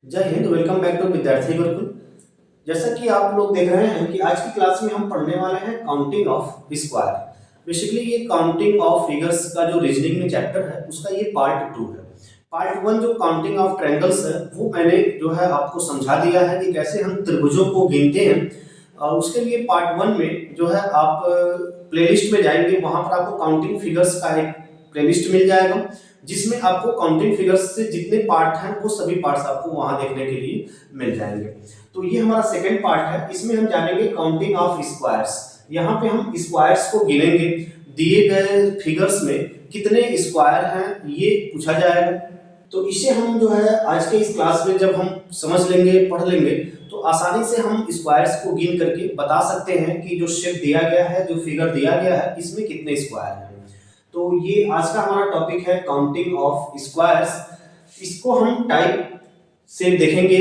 जय Hind. Welcome back to विद्यार्थी गुरुकुल। जैसा कि आप लोग देख रहे हैं कि आज की क्लास में हम पढ़ने वाले हैं काउंटिंग ऑफ स्क्वायर। बेसिकली ये काउंटिंग ऑफ फिगर्स का जो रीजनिंग में चैप्टर है उसका ये पार्ट 2 है। पार्ट 1 जो काउंटिंग ऑफ ट्रायंगल्स है वो मैंने जो है आपको समझा दिया है कि कैसे हम त्रिभुजों को गिनते हैं। उसके लिए पार्ट 1 में जो है आप प्लेलिस्ट में जाएंगे, वहां पर आपको काउंटिंग फिगर्स का एक प्लेलिस्ट मिल जाएगा जिसमें आपको काउंटिंग फिगर्स से जितने पार्ट हैं वो सभी पार्ट्स आपको वहां देखने के लिए मिल जाएंगे। तो ये हमारा सेकंड पार्ट है, इसमें हम जानेंगे काउंटिंग ऑफ स्क्वायर्स। यहाँ पे हम स्क्वायर्स को गिनेंगे, दिए गए फिगर्स में कितने स्क्वायर हैं ये पूछा जाएगा। तो इसे हम जो है आज के इस क्लास में जब हम समझ लेंगे, पढ़ लेंगे, तो आसानी से हम स्क्वायर्स को गिन करके बता सकते हैं कि जो शेप दिया गया है, जो फिगर दिया गया है, इसमें कितने स्क्वायर हैं। तो ये आज का हमारा टॉपिक है काउंटिंग ऑफ स्क्वायर्स। इसको हम टाइप से देखेंगे,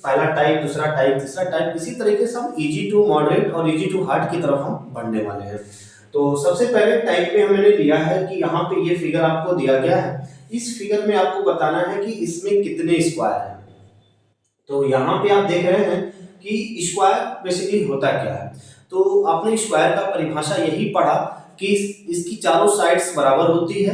पहला टाइप, दूसरा टाइप, तीसरा टाइप, इसी तरीके से हम इजी टू मॉडरेट और इजी टू हार्ड की तरफ हम बढ़ने वाले हैं। तो सबसे पहले टाइप में हमने लिया है कि यहाँ पे ये फिगर आपको दिया गया है, इस फिगर में आपको बताना है कि इसमें कितने स्क्वायर हैं। तो यहाँ पे आप देख रहे हैं कि स्क्वायर बेसिकली होता क्या है। तो आपने स्क्वायर का परिभाषा यही पढ़ा कि इसकी चारों साइड्स बराबर होती है।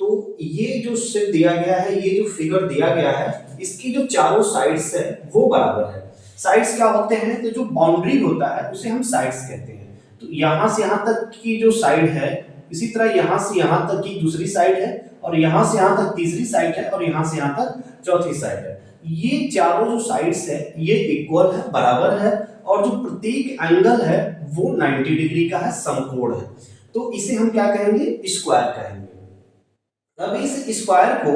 तो ये जो शेप दिया गया है, ये जो फिगर दिया गया है, इसकी जो चारों साइड्स है वो बराबर है। साइड्स क्या होते हैं, तो जो बाउंड्री होता है उसे हम साइड्स कहते हैं। तो यहाँ से यहाँ तक की जो साइड है, इसी तरह यहाँ से यहाँ तक की दूसरी साइड है, और यहाँ से यहाँ तक तीसरी साइड है, और यहाँ से यहाँ तक चौथी साइड है। ये चारों जो साइड्स है ये इक्वल है, बराबर है, और जो प्रत्येक एंगल है वो 90 डिग्री का है, समकोण है। तो इसे हम क्या कहेंगे, स्क्वायर कहेंगे। अब इस स्क्वायर को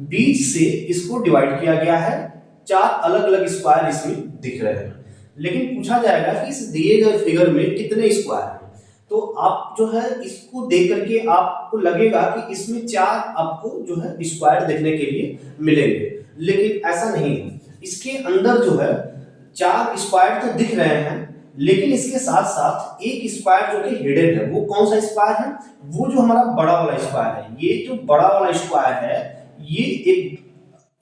बीच से इसको डिवाइड किया गया है, चार अलग अलग स्क्वायर इसमें दिख रहे हैं। लेकिन पूछा जाएगा कि इस दिए गए फिगर में कितने स्क्वायर हैं। तो आप जो है इसको देख करके आपको लगेगा कि इसमें चार आपको जो है स्क्वायर देखने के लिए मिलेंगे, लेकिन ऐसा नहीं है। इसके अंदर जो है चार स्क्वायर तो दिख रहे हैं, लेकिन इसके साथ साथ एक स्क्वायर जो कि हिडन है। वो कौन सा स्क्वायर है, वो जो हमारा बड़ा वाला स्क्वायर है। ये जो बड़ा वाला स्क्वायर है ये एक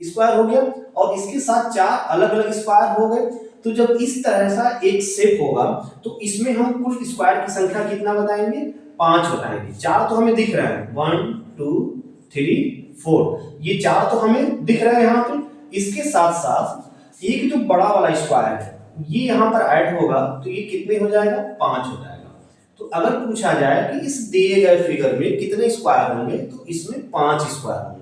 स्क्वायर हो गया, और इसके साथ चार अलग अलग स्क्वायर हो गए। तो जब इस तरह सा एक शेप होगा तो इसमें हम कुल स्क्वायर की संख्या कितना बताएंगे, 5 बताएंगे। चार तो हमें दिख रहा है, 1 2 3 4, ये चार तो हमें दिख रहा है यहाँ पे। इसके साथ साथ एक जो बड़ा वाला स्क्वायर है ये यहाँ पर ऐड होगा, तो ये कितने हो जाएगा, 5 हो जाएगा। तो अगर पूछा जाए कि इस दिए गए फिगर में कितने स्क्वायर होंगे, तो इसमें 5 स्क्वायर होंगे।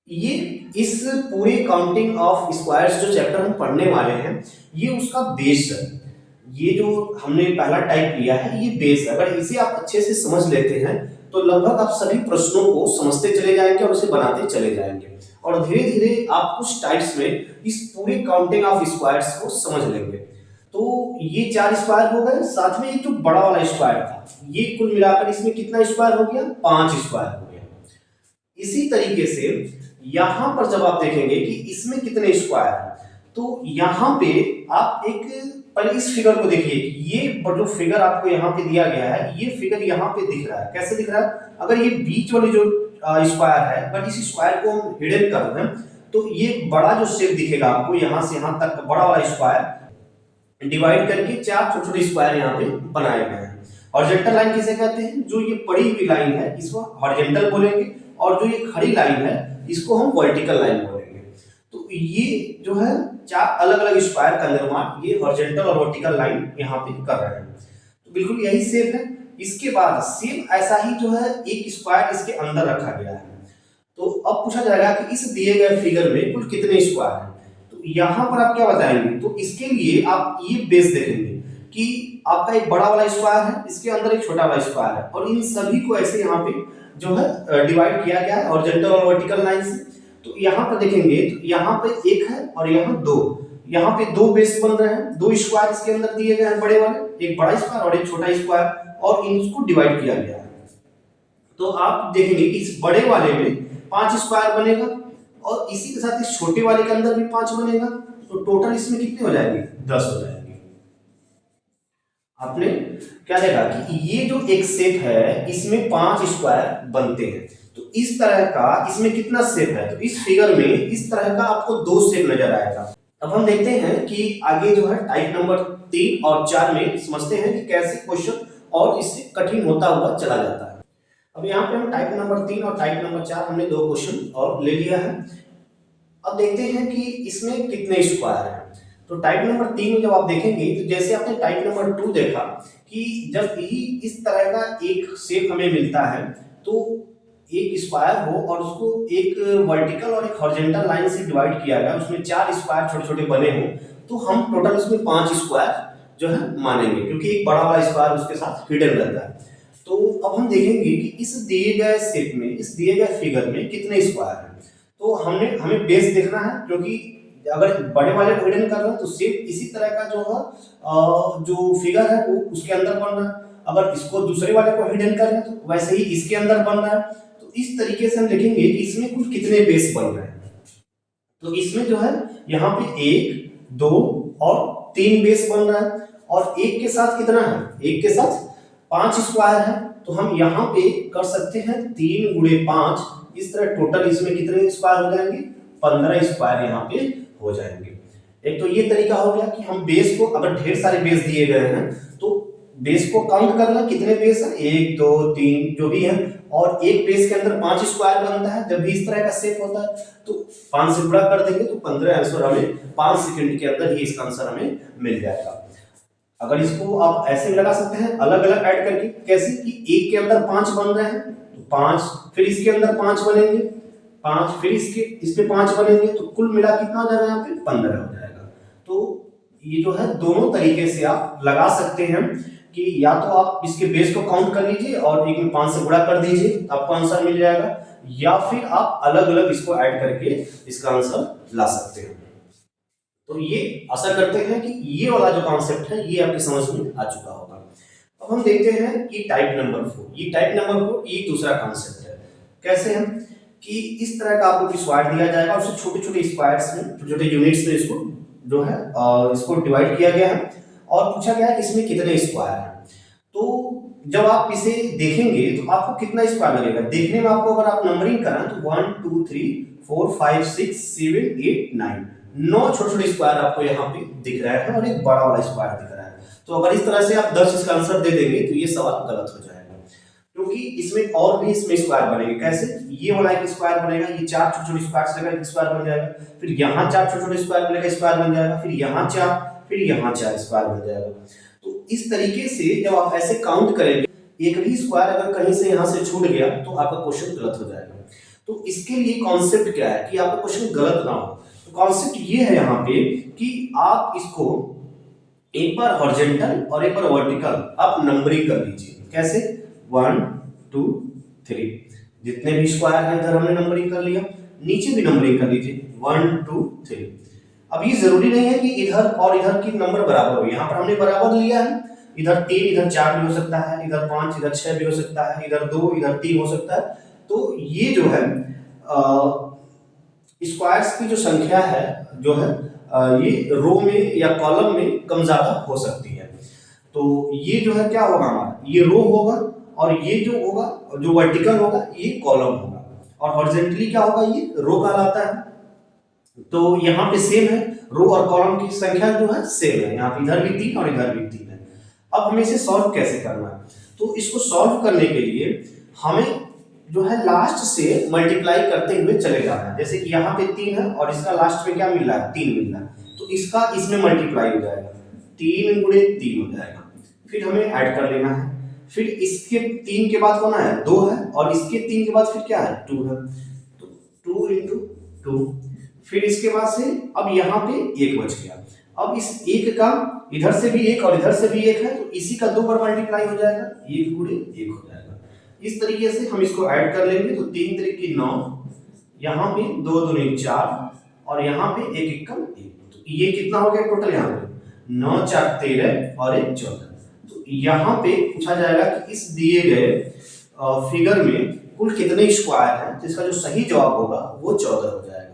ये इस पूरे काउंटिंग ऑफ स्क्वायर्स जो चैप्टर हम पढ़ने वाले हैं ये उसका बेस है। ये जो हमने पहला टाइप लिया है ये बेस है। अगर इसे आप अच्छे से समझ लेते हैं तो लगभग आप सभी प्रश्नों को समझते चले जाएंगे और उसे बनाते चले जाएंगे, और धीरे धीरे आप कुछ टाइप्स में इस पूरे काउंटिंग ऑफ स्क्वायर्स को समझ लेंगे। तो ये 4 स्क्वायर हो गए, साथ में एक जो बड़ा वाला स्क्वायर था ये कुल मिलाकर इसमें कितना स्क्वायर हो गया, 5 स्क्वायर हो गया। इसी तरीके से यहां पर जब आप देखेंगे कि इसमें कितने स्क्वायर हैं, तो यहां पे आप एक पहले इस फिगर को देखिए। ये जो फिगर आपको यहाँ पे दिया गया है, ये फिगर यहाँ पे दिख रहा है। कैसे दिख रहा है, अगर ये बीच वाली जो स्क्वायर है, बट इस स्क्वायर को हम हिडन कर दें तो ये बड़ा जो शेप दिखेगा आपको, यहाँ से यहाँ तक बड़ा वाला स्क्वायर डिवाइड करके चार छोटे छोटे स्क्वायर यहाँ पे बनाए गए हैं। हॉरिजॉन्टल लाइन किसे कहते हैं, जो ये पड़ी हुई लाइन है इसको हॉरिजॉन्टल बोलेंगे, और जो ये खड़ी लाइन है इसको हम वर्टिकल लाइन बोलेंगे। तो ये जो है चार अलग अलग स्क्वायर का निर्माण ये हॉरिजॉन्टल और वर्टिकल लाइन यहाँ पे कर रहे हैं। तो बिल्कुल यही शेप है। इसके बाद सेम ऐसा ही जो है एक स्क्वायर इसके अंदर रखा गया है। तो अब पूछा जाएगा कि इस दिए गए फिगर में कुल कितने स्क्वायर हैं। तो यहाँ पर आप क्या बताएंगे, तो इसके लिए आप ये बेस देखेंगे कि आपका एक बड़ा वाला स्क्वायर है, इसके अंदर एक छोटा वाला स्क्वायर है, और इन सभी को ऐसे यहाँ पे जो है डिवाइड किया गया है हॉरिजॉन्टल और वर्टिकल लाइन से। तो यहाँ पर देखेंगे तो यहाँ पे एक है और यहाँ दो, यहाँ पे दो बेस बन रहे हैं, दो स्क्वायर इसके अंदर दिए गए हैं बड़े वाले, एक बड़ा स्क्वायर और एक छोटा स्क्वायर, और इनको डिवाइड किया गया है। तो आप देखेंगे कि इस बड़े वाले में 5 स्क्वायर बनेगा, और इसी के साथ इस छोटे वाले के अंदर भी 5 बनेगा। तो टोटल इसमें कितने हो जाएंगे, 10 हो जाएंगे। आपने क्या देखा कि ये जो एक शेप है इसमें 5 स्क्वायर बनते हैं। तो इस तरह का इसमें कितना शेप है, तो इस फिगर में इस तरह का आपको 2 शेप नजर आएगा। अब हम देखते हैं कि आगे जो है टाइप नंबर 3 और 4 में समझते हैं कि कैसे क्वेश्चन और इससे कठिन होता हुआ चला जाता है। अब यहाँ पे हम टाइप नंबर 3 और टाइप नंबर 4 हमने 2 क्वेश्चन और ले लिया है। अब देखते हैं कि इसमें कितने स्क्वायर हैं। तो टाइप नंबर 3 में जब आप देखेंगे तो जैसे आपने टाइप नंबर 2 देखा कि जब भी इस तरह का एक शेप हमें मिलता है तो एक स्क्वायर हो और उसको एक वर्टिकल और एक हॉरिजॉन्टल लाइन से डिवाइड किया गया, उसमें 4 स्क्वायर छोटे छोटे बने हों, तो हम टोटल उसमें 5 स्क्वायर जो है मानेंगे, क्योंकि एक बड़ा वाला स्क्वायर उसके साथ हिडन रहता है। तो अब हम देखेंगे कि इस दिए गए शेप में, इस दिए गए फिगर में कितने स्क्वायर हैं। तो हमें बेस देखना है, क्योंकि अगर बड़े वाले को हिडन कर रहे हैं तो शेप इसी तरह का जो है जो फिगर है वो उसके अंदर बन रहा है। अगर इसको दूसरे वाले को हिडन कर रहे हैं तो वैसे ही इसके अंदर बन रहा है। तो इस तरीके से हम देखेंगे कि इसमें कुल कितने बेस बन रहे हैं। तो इसमें जो है यहाँ पे 1, 2 और 3 बेस बन रहा है, और एक के साथ कितना है, एक के साथ 5 स्क्वायर है। तो हम यहाँ पे कर सकते हैं 3 गुणे 5, इस तरह टोटल इसमें कितने स्क्वायर हो जाएंगे, 15 स्क्वायर यहाँ पे हो जाएंगे। एक तो ये तरीका हो गया कि हम बेस को, अगर ढेर सारे बेस दिए गए हैं तो बेस को काउंट करना, कितने बेस है, 1, 2, 3 जो भी है, और एक बेस के अंदर 5 स्क्वायर बनता है। जब भी इस तरह का शेप होता है तो 5 से गुणा कर देंगे तो 15 आंसर हमें 5 सेकंड के अंदर ही इसका आंसर हमें मिल जाएगा। अगर इसको आप ऐसे लगा सकते हैं अलग अलग ऐड करके, कैसे कि एक के अंदर 5 बन रहे हैं तो 5, फिर इसके अंदर 5 बनेंगे 5, फिर इसके 5 बनेंगे, तो कुल मिला कितना हो जाएगा, यहाँ पे 15 हो जाएगा। तो ये जो है दोनों तरीके से आप लगा सकते हैं कि या तो आप इसके बेस को काउंट कर लीजिए और एक में 5 से गुणा कर दीजिए, आपको आंसर मिल जाएगा, या फिर आप अलग अलग इसको ऐड करके इसका आंसर ला सकते हैं। तो ये आशा करते हैं कि ये वाला जो कॉन्सेप्ट है ये आपके समझ में आ चुका होगा। अब हम देखते हैं कि टाइप नंबर 4, ये टाइप नंबर 4 ये दूसरा कॉन्सेप्ट है। कैसे हम कि इस तरह का आपको स्क्वायर दिया जाएगा, उससे छोटे छोटे स्क्वायर्स में, छोटे छोटे यूनिट्स में इसको जो है इसको डिवाइड किया गया है और पूछा गया है कि इसमें कितने स्क्वायर हैं। तो जब आप इसे देखेंगे तो आपको कितना स्क्वायर लगेगा, देखने में आपको अगर आप नंबरिंग करें तो 1 2 3 4 5 6 7 8 9 9 छोटे छोटे स्क्वायर आपको यहाँ पे दिख रहा है और एक बड़ा वाला स्क्वायर दिख रहा है। तो अगर इस तरह से आप 10 इसका आंसर दे देंगे तो ये सवाल गलत हो जाएगा, क्योंकि इसमें और भी इसमें स्क्वायर बनेंगे। कैसे, ये वाला एक स्क्वायर बनेगा, ये 4 छोटे छोटे स्क्वायर से एक स्क्वायर बन जाएगा, फिर यहाँ 4 छोटे छोटे स्क्वायर बनेगा, स्क्वायर बन जाएगा, फिर यहाँ 4, फिर यहाँ 4 स्क्वायर बन जाएगा। तो इस तरीके से जब आप ऐसे काउंट करेंगे, एक भी स्क्वायर अगर कहीं से यहाँ से छूट गया तो आपका क्वेश्चन गलत हो जाएगा। तो इसके लिए कॉन्सेप्ट क्या है कि आपका क्वेश्चन गलत ना हो। तो कॉन्सेप्ट ये है यहाँ पे कि आप इसको एक बार हॉरिजॉन्टल और एक बार वर्टिकल आप नंबरिंग कर लीजिए। कैसे, 1 2 3, जितने भी स्क्वायर है इधर हमने नंबरिंग कर लिया, नीचे भी नंबरिंग कर लीजिए 1 2 3। अब ये जरूरी नहीं है कि इधर और इधर की नंबर बराबर हो, यहाँ पर हमने बराबर लिया है, इधर 3 इधर 4 भी हो सकता है, इधर 5 इधर 6 भी हो सकता है, इधर 2 इधर 3 हो सकता है। तो ये जो है स्क्वायर्स की जो संख्या है जो है ये रो में या कॉलम में कम ज्यादा हो सकती है। तो ये जो है क्या होगा हमारा, ये रो होगा और ये जो होगा जो वर्टिकल होगा ये कॉलम होगा, और हॉरिजॉन्टली क्या होगा, ये रो कहलाता है। तो यहाँ पे सेम है, रो और कॉलम की संख्या जो है सेम है, यहाँ पे इधर भी 3 और इधर भी 3 है। अब हमें इसे सॉल्व कैसे करना है, तो इसको सॉल्व करने के लिए हमें जो है लास्ट से मल्टीप्लाई करते हुए चले जाना है। जैसे कि यहाँ पे 3 है और इसका लास्ट में क्या मिल रहा है, 3 मिल रहा है, तो इसका इसमें मल्टीप्लाई हो जाएगा, 3 गुणे 3 हो जाएगा, फिर हमें ऐड कर लेना है, फिर इसके 3 के बाद कौन है, 2 है, और इसके 3 के बाद फिर क्या है, 2 है, तो 2 into 2, फिर इसके बाद से अब यहाँ पे 1 बच गया। अब इस 1 का इधर से भी 1 और इधर से भी 1 है, तो इसी का 2 बार मल्टीप्लाई हो जाएगा, 1 गुणे 1 हो जाएगा। इस तरीके से हम इसको ऐड कर लेंगे, तो 3 3 9, यहाँ पे 2 2 4 और यहाँ पे 1 1 1, तो ये कितना हो गया टोटल, यहाँ पे 9 4 13 और 1 14। तो यहाँ पे पूछा जाएगा कि इस दिए गए फिगर में कुल कितने स्क्वायर हैं, तो इसका जो सही जवाब होगा वो 14 हो जाएगा।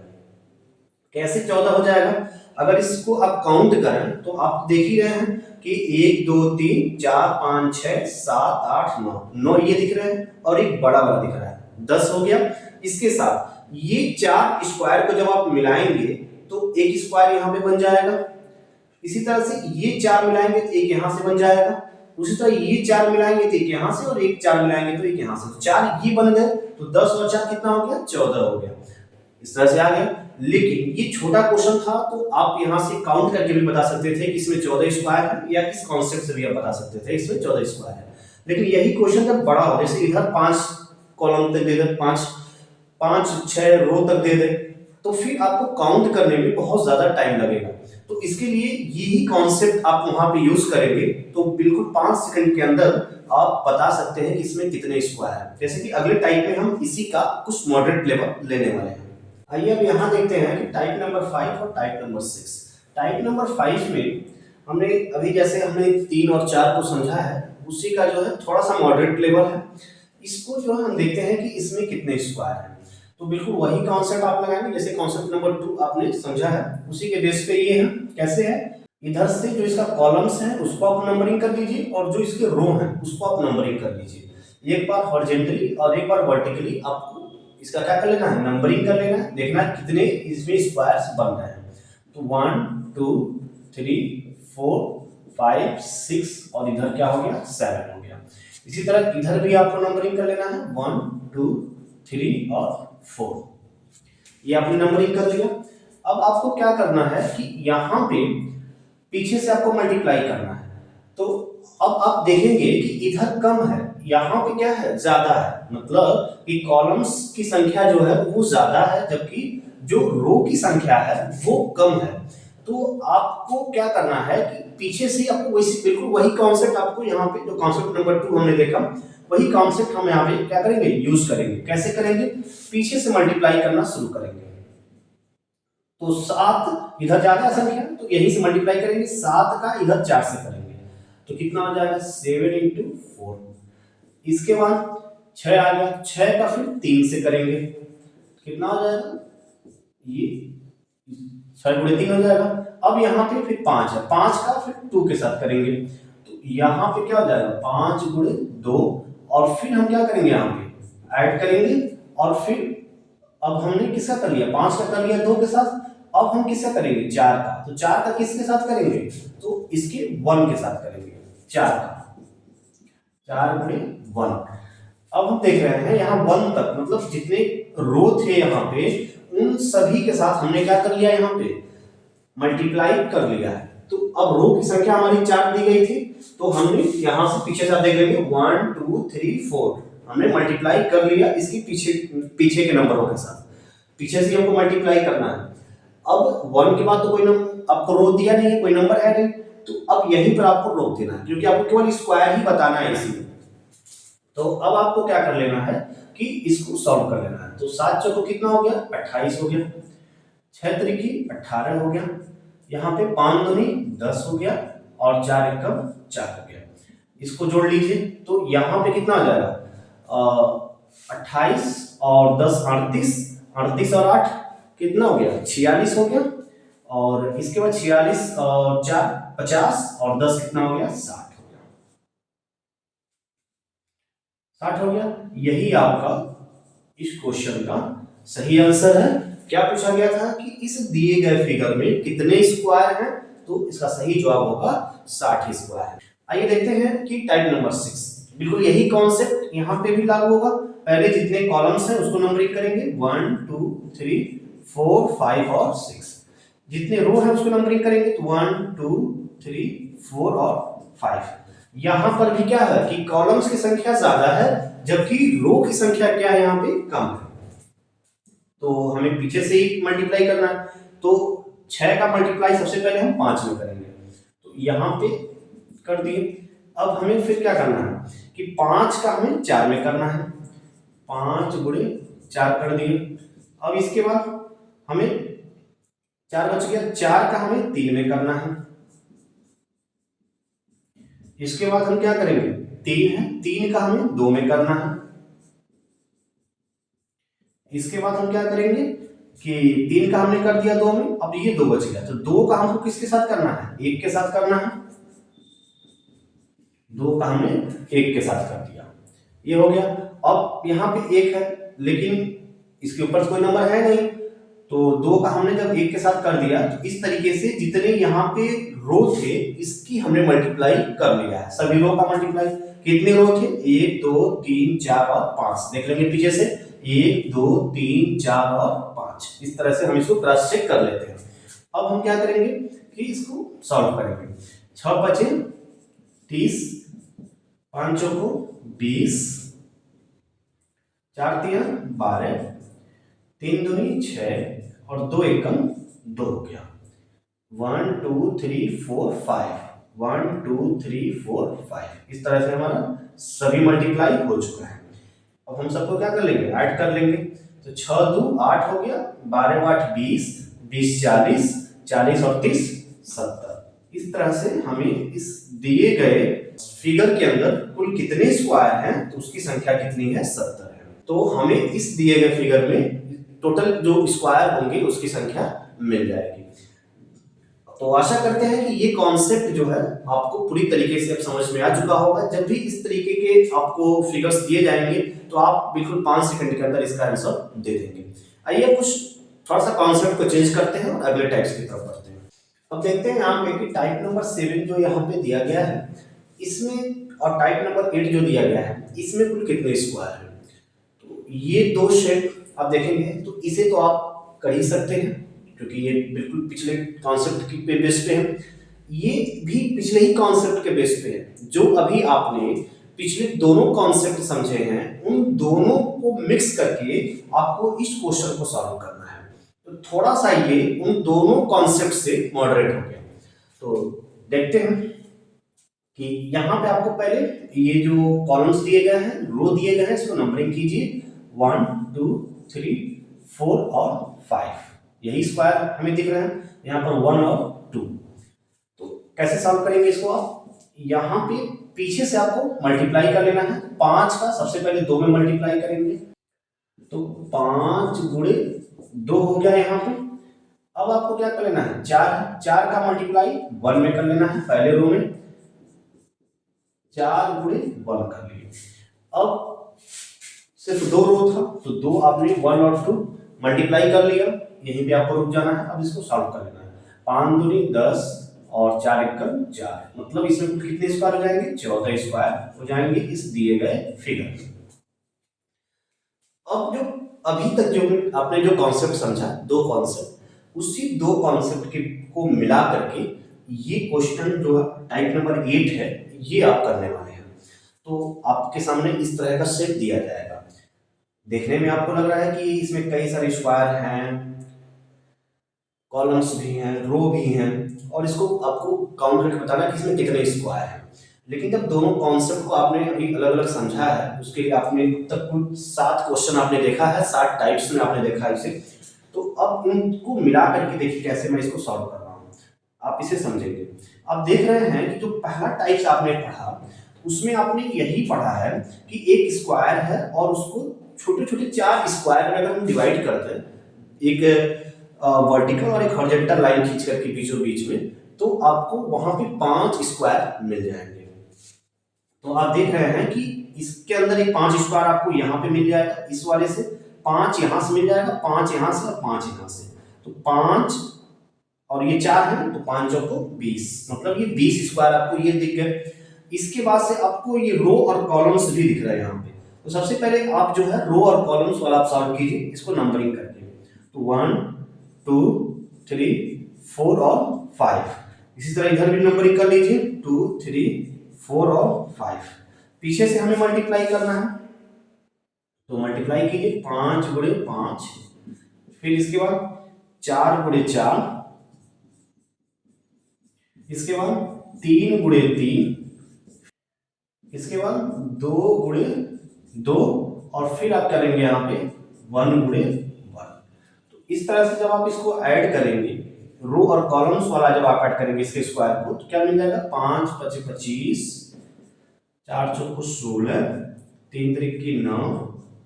कैसे 14 हो जाएगा, अगर इसको आप काउंट करें तो आप देख ही रहे हैं कि 1 2 3 4 5 6 7 8 9 9 ये दिख रहे हैं और एक बड़ा वाला दिख रहा है, 10 हो गया। इसके साथ ये 4 स्क्वायर को जब आप मिलाएंगे तो एक स्क्वायर यहाँ पे बन जाएगा। इसी तरह से ये 4 मिलाएंगे तो एक यहाँ से बन जाएगा। उसी तरह ये 4 मिलाएंगे तो एक यहाँ से, और एक 4 मिलाएंगे तो एक यहाँ से। 4 ये बन गए तो 10 और 4 कितना हो गया? 14 हो गया। इस तरह से आ गया। लेकिन ये छोटा क्वेश्चन था तो आप यहाँ से काउंट करके भी बता सकते थे कि इसमें 14 स्क्वायर है, या किस कॉन्सेप्ट से भी आप बता सकते थे इसमें 14 स्क्वायर है। लेकिन यही क्वेश्चन जब बड़ा हो, जैसे इधर 5 कॉलम तक दे दे, 5-6 रो तक दे दे, तो फिर आपको काउंट करने में बहुत ज्यादा टाइम लगेगा। तो इसके लिए यही कॉन्सेप्ट आप वहां पे यूज करेंगे तो बिल्कुल 5 सेकंड के अंदर आप बता सकते हैं कि इसमें कितने स्क्वायर है। जैसे कि अगले टाइप में हम इसी का कुछ मॉडरेट लेवल लेने वाले हैं। आइए अब यहाँ देखते हैं कि टाइप नंबर 5 और टाइप नंबर 6। टाइप नंबर 5 में हमने अभी जैसे हमने 3 और 4 को समझा है, उसी का जो है थोड़ा सा मॉडरेट लेवल है। इसको जो है हम देखते हैं कि इसमें कितने स्क्वायर है। तो बिल्कुल वही कॉन्सेप्ट आप लगाएंगे जैसे कॉन्सेप्ट नंबर 2 आपने समझा है, उसी के बेस पे ये है। कैसे है? इधर से जो इसका कॉलम्स है उसको आप नंबरिंग कर लीजिए, और जो इसके रो हैं उसको आप नंबरिंग कर लीजिए। एक बार हॉरिजॉन्टली और एक बार वर्टिकली आपको इसका क्या कर लेना है? नंबरिंग कर लेना है। देखना है कितने इसमें स्क्वायर्स बन रहे हैं। तो 1 2 3 4 5 6 और इधर क्या हो गया? 7 हो गया। इसी तरह इधर भी आपको नंबरिंग कर लेना है 1 2 3 और 4। ये आपने नंबरिंग कर लिया। अब आपको क्या करना है कि यहाँ पे पीछे से आपको मल्टीप्लाई करना है। तो अब आप देखेंगे कि इधर कम है, यहाँ पे क्या है? ज्यादा है। मतलब कि कॉलम्स की संख्या जो है वो ज्यादा है, जबकि जो रो की संख्या है वो कम है। तो आपको क्या करना है कि पीछे से आपको वैसे बिल्कुल वही कॉन्सेप्ट आपको यहाँ पे जो कॉन्सेप्ट नंबर 2 हमने देखा, वही कॉन्सेप्ट हम यहाँ पे क्या करेंगे? यूज करेंगे। कैसे करेंगे? पीछे से मल्टीप्लाई करना शुरू करेंगे। तो 7 इधर ज्यादा संख्या तो यहीं से मल्टीप्लाई करेंगे, 7 का इधर 4 से करेंगे तो कितना हो जाएगा? 7 × 4। इसके बाद 6 आ गया, 6 का फिर 3 से करेंगे कितना हो जाएगा? ये 6 × 3 हो जाएगा। अब यहाँ पे फिर 5 है, 5 का फिर 2 के साथ करेंगे तो यहाँ पे क्या हो जाएगा? 5 × 2 और फिर हम क्या करेंगे? यहाँ पे ऐड करेंगे और फिर अब हमने किसका कर लिया? 5 का कर लिया 2 के साथ। अब हम किसका करेंगे? 4 का। तो 4 का किसके साथ करेंगे? तो इसके 1 के साथ करेंगे 4 का। 4 × 1। अब हम देख रहे हैं यहाँ 1 तक, मतलब जितने रो थे यहाँ पे उन सभी के साथ हमने क्या कर लिया? यहाँ पे मल्टीप्लाई कर लिया है। तो अब रो की संख्या हमारी 4 दी गई थी, तो हमने यहाँ से पीछे से देख लेंगे 1 2 3 4 हमने मल्टीप्लाई कर लिया इसकी पीछे के नंबरों के साथ। पीछे से हमको मल्टीप्लाई करना है। अब 1 के बाद तो कोई नंबर आपको रो दिया नहीं है, कोई नंबर है नहीं, तो अब यहीं पर आपको रोक देना है क्योंकि आपको केवल स्क्वायर ही बताना है इसी में। तो अब आपको क्या कर लेना है कि इसको सॉल्व कर लेना है। तो 7 चौको कितना हो गया? 28 हो गया। 6 त्रिकी 18 हो गया। यहाँ पे 5 दूनी 10 हो गया और 4 एकम 4 हो गया। इसको जोड़ लीजिए तो यहाँ पे कितना आ जाएगा? 28 और 10 38, 38 और 8 कितना हो गया? 46 हो गया। और इसके बाद 46 और 4 50 और 10 कितना हो गया? 60 हो गया। 60 हो गया। यही आपका इस क्वेश्चन का सही आंसर है। क्या पूछा गया था कि इस दिए गए फिगर में कितने स्क्वायर हैं? तो इसका सही जवाब होगा 60 स्क्वायर। आइए देखते हैं कि टाइप नंबर 6। बिल्कुल यही कॉन्सेप्ट यहाँ पे भी लागू होगा। पहले जितने कॉलम्स हैं उसको नंबरिंग करेंगे 1 2 3 4 5 और 6। जितने रो हैं उसको नंबरिंग करेंगे तो 1 2 3 4 और 5। यहाँ पर भी क्या है कि कॉलम्स की संख्या ज्यादा है जबकि रो की संख्या क्या है? यहाँ पे कम है। तो हमें पीछे से ही मल्टीप्लाई करना है। तो 6 का मल्टीप्लाई सबसे पहले हम 5 में करेंगे तो यहाँ पे कर दिए। अब हमें फिर क्या करना है कि 5 का हमें 4 में करना है। 5 × 4 कर दिए। अब इसके बाद हमें 4 बच गया, 4 का हमें 3 में करना है। इसके बाद हम क्या करेंगे? 3 है, 3 का हमें 2 में करना है। इसके बाद हम क्या करेंगे कि 3 का हमने कर दिया 2 में, अब ये 2 बच गया तो 2 का हमको किसके साथ करना है? 1 के साथ करना है। 2 का हमने 1 के साथ कर दिया, ये हो गया। अब यहाँ पे 1 है लेकिन इसके ऊपर कोई नंबर है नहीं, तो 2 का हमने जब 1 के साथ कर दिया तो इस तरीके से जितने यहाँ पे रो थे इसकी हमने मल्टीप्लाई कर लिया है, सभी रो का मल्टीप्लाई। कितने रो थे? 1 2 3 4 और 5। देख लेंगे पीछे से 1 2 3 4 और 5। इस तरह से हम इसको क्रॉस चेक कर लेते हैं। अब हम क्या करेंगे कि इसको सॉल्व करेंगे। 6 बचे 30, 5 चौको 20, 4 तिया 12, 3 दूनी 6 और 2 एकम 2 हो गया। 1 2 3 4 5, 1 2 3 4 5। इस तरह से हमारा सभी मल्टीप्लाई हो चुका है। अब हम सबको क्या कर लेंगे? ऐड कर लेंगे। तो 6 2 8 हो गया, 12 8 20, 20 40, 40 और 30 70। इस तरह से हमें इस दिए गए फिगर के अंदर कुल कितने स्क्वायर हैं तो उसकी संख्या कितनी है? 70 है। तो हमें इस दिए गए फिगर में टोटल जो स्क्वायर होंगे उसकी संख्या मिल जाएगी। तो आशा करते हैं कि ये कॉन्सेप्ट जो है आपको पूरी तरीके से अब समझ में आ चुका होगा। जब भी इस तरीके के आपको फिगर्स दिए जाएंगे तो आप बिल्कुल 5 सेकंड के अंदर इसका आंसर दे देंगे। आइए कुछ थोड़ा सा कॉन्सेप्ट को चेंज करते हैं और अगले टाइप्स की तरफ बढ़ते हैं। अब देखते हैं यहाँ पे कि टाइप नंबर 7 जो यहाँ पे दिया गया है इसमें और टाइप नंबर 8 जो दिया गया है इसमें कुल कितने स्क्वायर हैं। तो ये दो शेप आप देखेंगे तो इसे तो आप कर ही सकते हैं क्योंकि ये बिल्कुल पिछले कॉन्सेप्ट के बेस पे है। ये भी पिछले ही कॉन्सेप्ट के बेस पे है। जो अभी आपने पिछले दोनों कॉन्सेप्ट समझे हैं उन दोनों को मिक्स करके आपको इस क्वेश्चन को सॉल्व करना है। तो थोड़ा सा ये उन दोनों कॉन्सेप्ट से मॉडरेट हो गया। तो देखते हैं कि यहाँ पे आपको पहले ये जो कॉलम्स दिए गए हैं, रो दिए गए हैं, इसको नंबरिंग कीजिए 1 2 3 4 और 5। यही स्क्वायर हमें दिख रहे हैं यहाँ पर 1 और 2। तो कैसे सॉल्व करेंगे इसको? आप यहाँ पे पीछे से आपको मल्टीप्लाई कर लेना है। 5 का सबसे पहले 2 में मल्टीप्लाई करेंगे तो 5 गुणे 2 हो गया यहाँ पे। अब आपको क्या कर लेना है? 4 का मल्टीप्लाई 1 में कर लेना है पहले रो में। 4 गुणे 1 कर लिए। अब सिर्फ 2 रो था तो 2 आपने 1 और 2 मल्टीप्लाई कर लिया, यहीं पे आपको रुक जाना है। अब इसको सॉल्व कर लेना है। 5 दूनी 10 और 4 एकम 4, मतलब इसमें कुल कितने स्क्वायर हो जाएंगे? 14 स्क्वायर हो जाएंगे इस दिए गए फिगर में। अब जो अभी तक जो आपने जो कॉन्सेप्ट समझा, दो कॉन्सेप्ट, उसी दो कॉन्सेप्ट के को मिला करके ये क्वेश्चन जो टाइप नंबर 8 है ये आप करने वाले हैं। तो आपके सामने इस तरह का सेट दिया जाएगा। देखने में आपको लग रहा है कि इसमें कई सारे स्क्वायर हैं, कॉलम्स भी हैं, रो भी हैं और इसको आपको काउंट करके बताना कि इसमें कितने स्क्वायर हैं। लेकिन जब दोनों कॉन्सेप्ट को आपने अभी अलग अलग समझा है, उसके लिए आपने तक कुल 7 क्वेश्चन आपने देखा है, 7 टाइप्स में आपने देखा है इसे। तो अब इनको मिला करके देखिए कैसे मैं इसको सॉल्व कर रहा हूँ, आप इसे समझेंगे। आप देख रहे हैं कि जो पहला टाइप्स आपने पढ़ा उसमें आपने यही पढ़ा है कि एक स्क्वायर है और उसको छोटे छोटे 4 स्क्वायर में अगर हम डिवाइड करते हैं, एक वर्टिकल और एक हॉरिजॉन्टल लाइन खींच करके बीचों बीच में, तो आपको वहां पे 5 स्क्वायर मिल जाएंगे। तो आप देख रहे हैं कि इसके अंदर एक 5 स्क्वायर आपको यहाँ पे मिल जाएगा, इस वाले से 5 यहाँ से मिल जाएगा, 5 यहाँ से और 5 यहाँ से। तो 5 और ये 4 है तो 5 चौको 20, मतलब ये 20 स्क्वायर आपको ये दिख गए। इसके बाद से आपको ये रो और कॉलम्स भी दिख रहा है यहाँ पे। तो सबसे पहले आप जो है रो और कॉलम्स वाला आप सॉल्व कीजिए इसको नंबरिंग करके। तो 1 2 3 4 और 5। इसी तरह इधर भी नंबरिंग कर लीजिए 2 3 4 और 5। पीछे से हमें मल्टीप्लाई करना है तो मल्टीप्लाई कीजिए 5 गुणे 5, फिर इसके बाद 4 गुणे 4, इसके बाद 3 गुणे 3, इसके बाद 2 गुणे 2 और फिर आप करेंगे यहाँ पे 1 गुणे 1। तो इस तरह से जब आप इसको ऐड करेंगे, रो और कॉलम्स वाला जब आप ऐड करेंगे इसके स्क्वायर को, तो क्या मिल जाएगा? 5 5 25, 4 चौको 16, 3 त्रिक 9,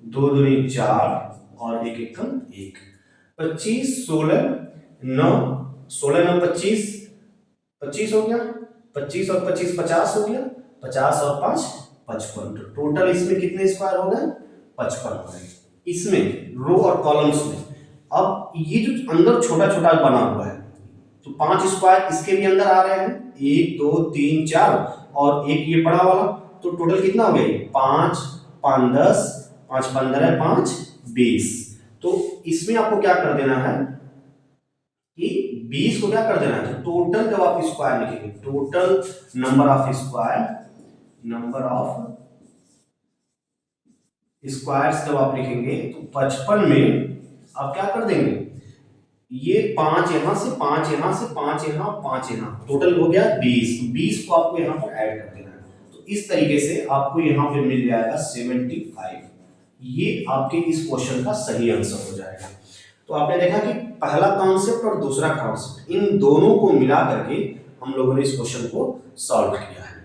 2 दूनी 4 और 1 एकम 1। 25 16 9, 16 9 25, 25 हो गया, 25 और 25 50 हो गया, 50 और 5 55। टोटल इसमें कितने स्क्वायर हो गए? 55 हो गए। इसमें रो और कॉलम्स में, अब ये जो अंदर छोटा छोटा बना हुआ है, तो 5 स्क्वायर इसके भी अंदर आ रहे हैं, 1 2 3 4 और एक ये बड़ा वाला, तो टोटल कितना हो गया ये 5 5 10 5 15 5 20। तो इसमें आपको क्या कर देना है कि 20 को क्या कर देना है, तो टोटल जब आप स्क्वायर लिखेंगे, टोटल नंबर ऑफ स्क्वायर्स जब आप लिखेंगे तो 55 में आप क्या कर देंगे, ये 5 यहां से 5 यहां से 5 यहां 5 यहां, टोटल हो गया 20। 20 को आपको यहां पर ऐड कर देना है, तो इस तरीके से आपको यहां पे मिल जाएगा 75। ये आपके इस क्वेश्चन का सही आंसर हो जाएगा। तो आपने देखा कि पहला कॉन्सेप्ट और दूसरा कॉन्सेप्ट, इन दोनों को मिला करके हम लोगों ने इस क्वेश्चन को सॉल्व किया है।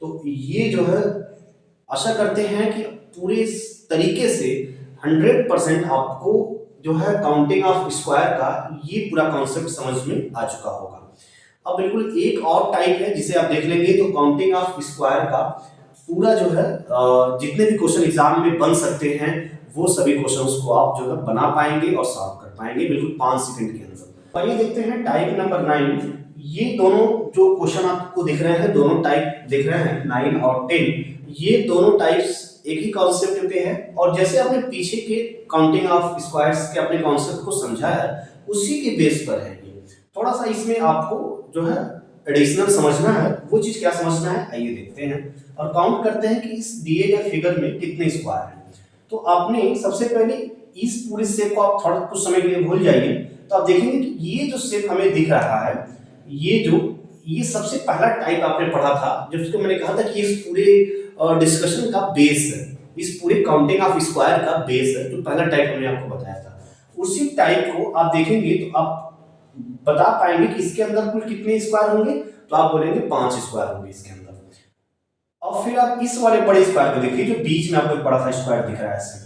तो ये जो है आशा करते हैं कि पूरे तरीके से 100% आपको जो है काउंटिंग ऑफ स्क्वायर का ये पूरा कॉन्सेप्ट समझ में आ चुका होगा। अब बिल्कुल एक और टाइप है जिसे आप देख लेंगे, तो काउंटिंग ऑफ स्क्वायर का पूरा जो है जितने भी क्वेश्चन एग्जाम में बन सकते हैं वो सभी क्वेश्चंस को आप जो है बना पाएंगे और सॉल्व कर पाएंगे बिल्कुल 5 सेकंड के अंदर। आइए देखते हैं टाइप नंबर 9। ये दोनों जो क्वेश्चन आपको दिख रहे हैं, दोनों टाइप दिख रहे हैं 9 और 10, ये दोनों टाइप्स एक ही कॉन्सेप्ट पे है, और जैसे आपने पीछे के काउंटिंग ऑफ स्क्वायर्स के अपने कॉन्सेप्ट को समझा है उसी के बेस पर है ये। थोड़ा सा इसमें आपको जो है एडिशनल समझना है, वो चीज क्या समझना है आइए देखते हैं और काउंट करते हैं कि इस दिए गए फिगर में कितने स्क्वायर हैं। तो आपने सबसे पहले इस पूरे शेप को आप थोड़ा कुछ समय के लिए भूल जाइए, तो आप देखेंगे कि ये जो शेप हमें दिख रहा है, ये सबसे पहला टाइप आपने पढ़ा था, जिसको मैंने कहा था कि इस पूरे डिस्कशन का बेस है, इस पूरे काउंटिंग ऑफ स्क्वायर का बेस है, जो पहला टाइप हमने आपको बताया था। उसी टाइप को आप देखेंगे तो आप बता पाएंगे कि इसके अंदर कुल कितने स्क्वायर होंगे, तो आप बोलेंगे 5 स्क्वायर होंगे इसके अंदर। और फिर आप इस वाले बड़े स्क्वायर को देखिए जो बीच में आपको एक बड़ा सा स्क्वायर दिख रहा है ऐसे,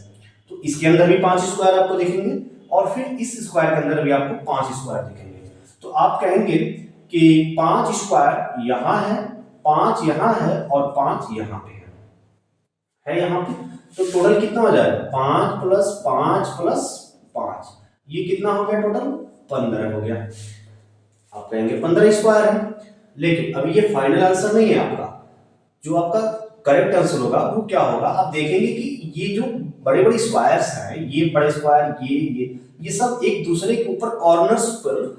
तो इसके अंदर भी 5 स्क्वायर आपको दिखेंगे, और फिर इस स्क्वायर के अंदर भी आपको 5 स्क्वायर दिखेंगे। तो आप कहेंगे कि 5 स्क्वायर यहाँ है, 5 यहाँ है और 5 यहाँ पे है यहाँ पे, तो टोटल कितना हो जाएगा 5 + 5 + 5, ये कितना हो गया टोटल 15 हो गया। आप कहेंगे 15 स्क्वायर है, लेकिन अभी ये फाइनल आंसर नहीं है आपका। जो आपका करेक्ट आंसर होगा वो क्या होगा, आप देखेंगे कि ये जो बड़े बड़े स्क्वायर्स हैं, ये बड़े स्क्वायर ये सब एक दूसरे के ऊपर कॉर्नर्स पर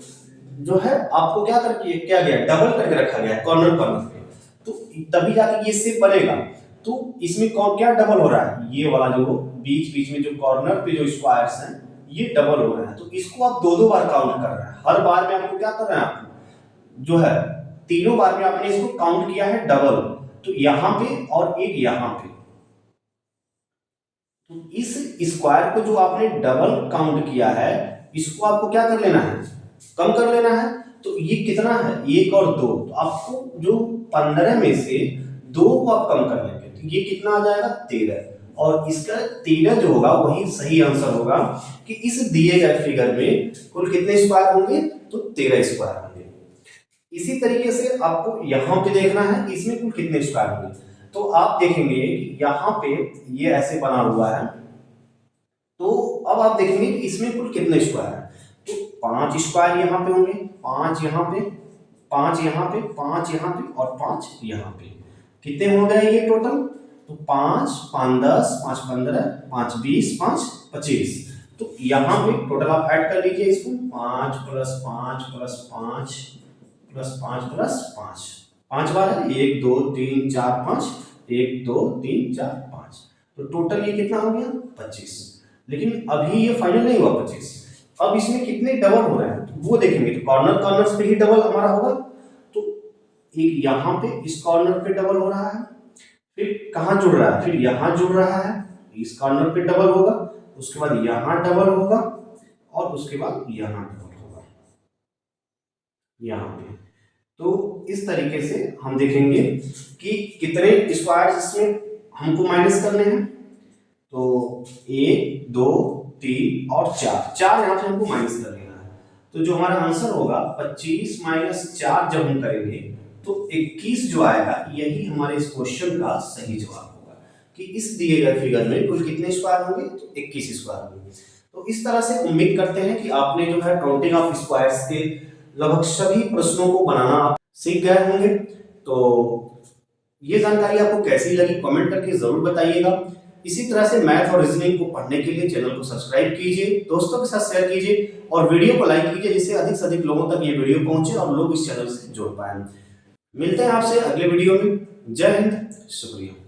जो है आपको क्या गया डबल करके रखा गया है कॉर्नर पे, तो तभी जाके ये शेप बनेगा। तो इसमें क्या डबल हो रहा है, ये वाला जो बीच बीच में जो कॉर्नर पे जो स्क्वायर्स हैं ये डबल हो रहे हैं, तो इसको आप दो बार काउंट कर रहे हैं। हर बार में आपको क्या कर रहे हैं, आप जो है तीनों बार में आपने इसको काउंट किया है डबल, तो यहां पे और एक यहां पे, तो इस स्क्वायर को जो आपने डबल काउंट किया है इसको आपको क्या कर लेना है, कम कर लेना है। तो ये कितना है 1 और 2, तो आपको जो 15 में से 2 को आप कम कर लेंगे तो ये कितना आ जाएगा 13, और इसका 13 जो होगा वही सही आंसर होगा कि इस दिए गए फिगर में कुल कितने स्क्वायर होंगे, तो 13 स्क्वायर होंगे। इसी तरीके से आपको यहाँ पे देखना है कि इसमें कुल कितने स्क्वायर होंगे, तो आप देखेंगे कि यहाँ पे ये ऐसे बना हुआ है, तो अब आप देखेंगे कि इसमें कुल कितने स्क्वायर है, तो 5 स्क्वायर यहाँ पे होंगे, 5 यहाँ पे, 5 यहाँ पे, 5 यहाँ पे और 5 यहाँ पे, कितने हो गए ये टोटल, तो 5 5 10 5 15 5 20 5 25, तो यहाँ पे टोटल आप ऐड कर लीजिए इसको 5 + 5 + 5 + 5 + 5, 5 बार है 1 2 3 4 5, 1 2 3 4 5, तो टोटल ये कितना हो गया 25। लेकिन अभी ये फाइनल नहीं हुआ 25, अब इसमें कितने डबल हो रहे हैं तो वो देखेंगे, तो कॉर्नर्स पे ही डबल हमारा होगा, तो एक यहाँ पे इस कॉर्नर पे डबल हो रहा है, फिर कहाँ जुड़ रहा है, फिर यहाँ जुड़ रहा है, इस कॉर्नर पे डबल होगा, उसके बाद यहाँ डबल होगा और उसके बाद यहाँ डबल होगा यहाँ पे। तो इस तरीके से हम देखेंगे कि कितने स्क्वायर इसमें हमको माइनस करने हैं, तो 1 2 3 और 4 यहाँ पे हमको माइनस कर लेना है, तो जो हमारा आंसर होगा 25 - 4 जब हम करेंगे तो 21 जो आएगा यही हमारे इस क्वेश्चन का सही जवाब होगा। कि इस दिए गए फिगर में कुल कितने स्क्वायर होंगे, तो 21 स्क्वायर होंगे। तो इस तरह से उम्मीद करते हैं कि आपने जो है काउंटिंग ऑफ स्क्वायर्स के लगभग सभी प्रश्नों को बनाना आप सीख गए होंगे। तो ये जानकारी आपको कैसी लगी कमेंट करके जरूर बताइएगा। इसी तरह से मैथ और रीजनिंग को पढ़ने के लिए चैनल को सब्सक्राइब कीजिए, दोस्तों के साथ शेयर कीजिए और वीडियो को लाइक कीजिए, जिससे अधिक से अधिक लोगों तक ये वीडियो पहुंचे और लोग इस चैनल से जुड़ पाए। मिलते हैं आपसे अगले वीडियो में। जय हिंद, शुक्रिया।